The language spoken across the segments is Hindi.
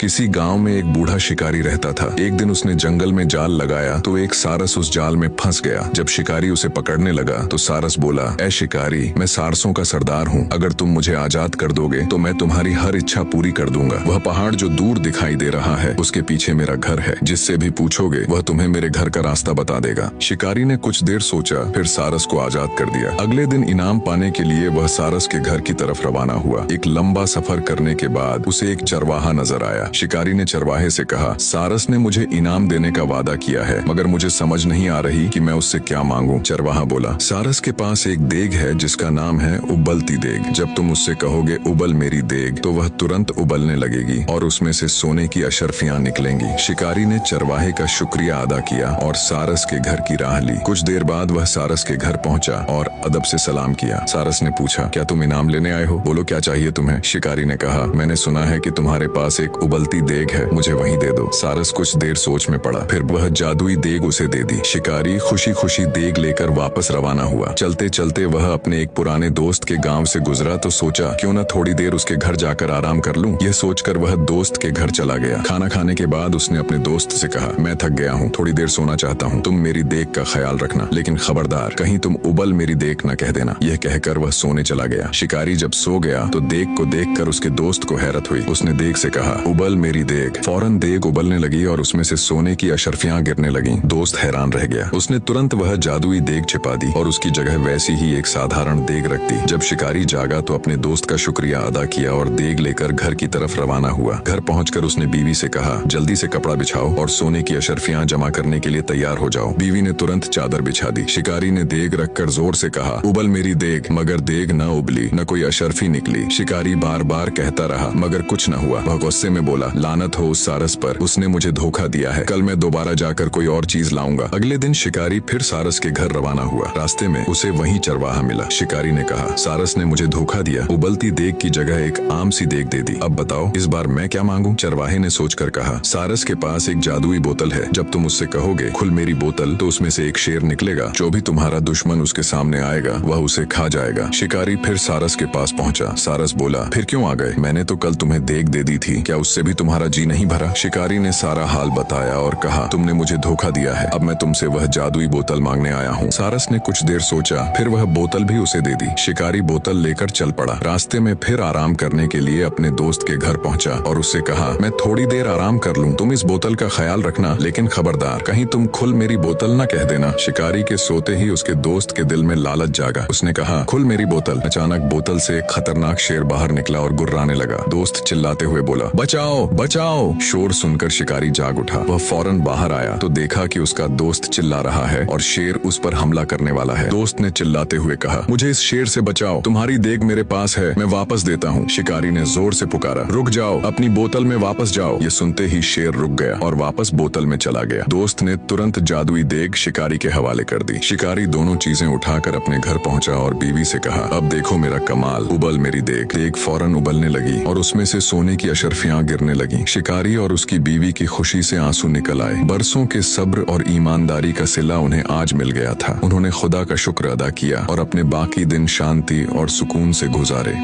किसी गांव में एक बूढ़ा शिकारी रहता था। एक दिन उसने जंगल में जाल लगाया तो एक सारस उस जाल में फंस गया। जब शिकारी उसे पकड़ने लगा तो सारस बोला, ऐ शिकारी, मैं सारसों का सरदार हूँ। अगर तुम मुझे आजाद कर दोगे तो मैं तुम्हारी हर इच्छा पूरी कर दूंगा। वह पहाड़ जो दूर दिखाई दे रहा है उसके पीछे मेरा घर है। जिससे भी पूछोगे वह तुम्हें मेरे घर का रास्ता बता देगा। शिकारी ने कुछ देर सोचा, फिर सारस को आजाद कर दिया। अगले दिन इनाम पाने के लिए वह सारस के घर की तरफ रवाना हुआ। एक लंबा सफर करने के बाद उसे एक चरवाहा नजर आया। शिकारी ने चरवाहे से कहा, सारस ने मुझे इनाम देने का वादा किया है, मगर मुझे समझ नहीं आ रही कि मैं उससे क्या मांगूं। चरवाहा बोला, सारस के पास एक देग है जिसका नाम है उबलती देग। जब तुम उससे कहोगे उबल मेरी देग तो वह तुरंत उबलने लगेगी और उसमें से सोने की अशर्फियां निकलेंगी। शिकारी ने चरवाहे का शुक्रिया अदा किया और सारस के घर की राह ली। कुछ देर बाद वह सारस के घर पहुंचा और अदब से सलाम किया। सारस ने पूछा, क्या तुम इनाम लेने आए हो? बोलो, क्या चाहिए तुम्हें? शिकारी ने कहा, मैंने सुना है कि तुम्हारे पास एक उबलती देग है, मुझे वही दे दो। सारस कुछ देर सोच में पड़ा, फिर वह जादुई देग उसे दे दी। शिकारी खुशी खुशी देग लेकर वापस रवाना हुआ। चलते चलते वह अपने एक पुराने दोस्त के गांव से गुजरा तो सोचा, क्यों न थोड़ी देर उसके घर जाकर आराम कर लूं। यह सोचकर वह दोस्त के घर चला गया। खाना खाने के बाद उसने अपने दोस्त से कहा, मैं थक गया हूँ, थोड़ी देर सोना चाहता हूँ। तुम मेरी देग का ख्याल रखना, लेकिन खबरदार कहीं तुम उबल मेरी देग न कह देना। यह कहकर वह सोने चला गया। शिकारी जब सो गया तो देग को देखकर उसके दोस्त को हैरत हुई। उसने देग से कहा, उबल मेरी देग। फौरन देग उबलने लगी और उसमें से सोने की अशर्फियां गिरने लगीं। दोस्त हैरान रह गया। उसने तुरंत वह जादुई देग छिपा दी और उसकी जगह वैसी ही एक साधारण देग रख दी। जब शिकारी जागा तो अपने दोस्त का शुक्रिया अदा किया और देग लेकर घर की तरफ रवाना हुआ। घर पहुंचकर उसने बीवी से कहा, जल्दी से कपड़ा बिछाओ और सोने की अशर्फियां जमा करने के लिए तैयार हो जाओ। बीवी ने तुरंत चादर बिछा दी। शिकारी ने देग रखकर जोर से कहा, उबल मेरी देग, मगर देग न उबली, न कोई अशर्फी निकली। शिकारी बार बार कहता रहा मगर कुछ न हुआ। वह गुस्से में बोला, लानत हो उस सारस पर, उसने मुझे धोखा दिया है। कल मैं दोबारा जाकर कोई और चीज लाऊंगा। अगले दिन शिकारी फिर सारस के घर रवाना हुआ। रास्ते में उसे वही चरवाहा मिला। शिकारी ने कहा, सारस ने मुझे धोखा दिया, उबलती देग की जगह एक आम सी देग दे दी। अब बताओ इस बार मैं क्या मांगूं? चरवाहे ने सोचकर कहा, सारस के पास एक जादुई बोतल है। जब तुम उससे कहोगे खुल मेरी बोतल तो उसमें से एक शेर निकलेगा। जो भी तुम्हारा दुश्मन उसके सामने आएगा वह उसे खा जाएगा। शिकारी फिर सारस के पास पहुंचा। सारस बोला, फिर क्यों आ गए? मैंने तो कल तुम्हें देग दे दी थी, क्या उससे भी तुम्हारा जी नहीं भरा? शिकारी ने सारा हाल बताया और कहा, तुमने मुझे धोखा दिया है, अब मैं तुमसे वह जादुई बोतल मांगने आया हूँ। सारस ने कुछ देर सोचा, फिर वह बोतल भी उसे दे दी। शिकारी बोतल लेकर चल पड़ा। रास्ते में फिर आराम करने के लिए अपने दोस्त के घर पहुंचा और उससे कहा, मैं थोड़ी देर आराम कर लूं, तुम इस बोतल का ख्याल रखना, लेकिन खबरदार कहीं तुम खुल मेरी बोतल न कह देना। शिकारी के सोते ही उसके दोस्त के दिल में लालच जागा। उसने कहा, खुल मेरी बोतल। अचानक बोतल से एक खतरनाक शेर बाहर निकला और गुर्राने लगा। दोस्त चिल्लाते हुए बोला, बचाओ बचाओ। शोर सुनकर शिकारी जाग उठा। वह फौरन बाहर आया तो देखा कि उसका दोस्त चिल्ला रहा है और शेर उस पर हमला करने वाला है। दोस्त ने चिल्लाते हुए कहा, मुझे इस शेर से बचाओ, तुम्हारी देग मेरे पास है, मैं वापस देता हूँ। शिकारी ने जोर से पुकारा, रुक जाओ, अपनी बोतल में वापस जाओ। ये सुनते ही शेर रुक गया और वापस बोतल में चला गया। दोस्त ने तुरंत जादुई देग शिकारी के हवाले कर दी। शिकारी दोनों चीजें उठाकर अपने घर पहुंचा और बीवी से कहा, अब देखो मेरा कमाल, उबल मेरी देग। देग फौरन उबलने लगी और उसमें से सोने की अशर्फियां गिरने लगी। शिकारी और उसकी बीवी की खुशी से आंसू निकल आए। बरसों के सब्र और ईमानदारी का सिला उन्हें आज मिल गया था। उन्होंने खुदा का शुक्र अदा किया और अपने बाकी दिन शांति और सुकून से गुजारे।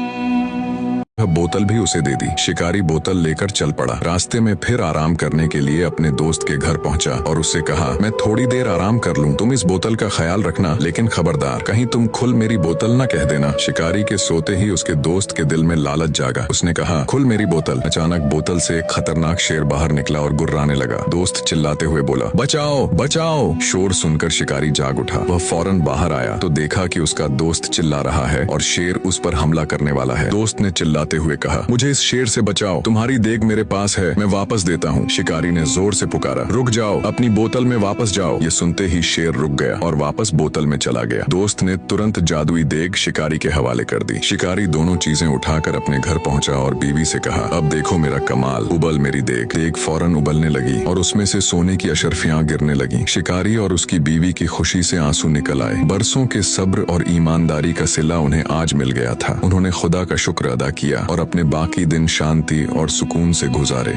वह बोतल भी उसे दे दी। शिकारी बोतल लेकर चल पड़ा। रास्ते में फिर आराम करने के लिए अपने दोस्त के घर पहुंचा और उससे कहा, मैं थोड़ी देर आराम कर लूं, तुम इस बोतल का ख्याल रखना, लेकिन खबरदार कहीं तुम खुल मेरी बोतल न कह देना। शिकारी के सोते ही उसके दोस्त के दिल में लालच जागा। उसने कहा, खुल मेरी बोतल। अचानक बोतल से एक खतरनाक शेर बाहर निकला और गुर्राने लगा। दोस्त चिल्लाते हुए बोला, बचाओ बचाओ। शोर सुनकर शिकारी जाग उठा। वह फौरन बाहर आया तो देखा कि उसका दोस्त चिल्ला रहा है और शेर उस पर हमला करने वाला है। दोस्त ने चिल्लाते हुए कहा, मुझे इस शेर से बचाओ, तुम्हारी देग मेरे पास है, मैं वापस देता हूँ। शिकारी ने जोर से पुकारा, रुक जाओ, अपनी बोतल में वापस जाओ। ये सुनते ही शेर रुक गया और वापस बोतल में चला गया। दोस्त ने तुरंत जादुई देग शिकारी के हवाले कर दी। शिकारी दोनों चीजें उठाकर अपने घर पहुंचा और बीवी से कहा, अब देखो मेरा कमाल, उबल मेरी देग। देग फौरन उबलने लगी और उसमें से सोने की अशर्फियां गिरने लगी। शिकारी और उसकी बीवी की खुशी से आंसू निकल आए। बरसों के सब्र और ईमानदारी का सिला उन्हें आज मिल गया था। उन्होंने खुदा का शुक्र अदा किया और अपने बाकी दिन शांति और सुकून से गुजारे।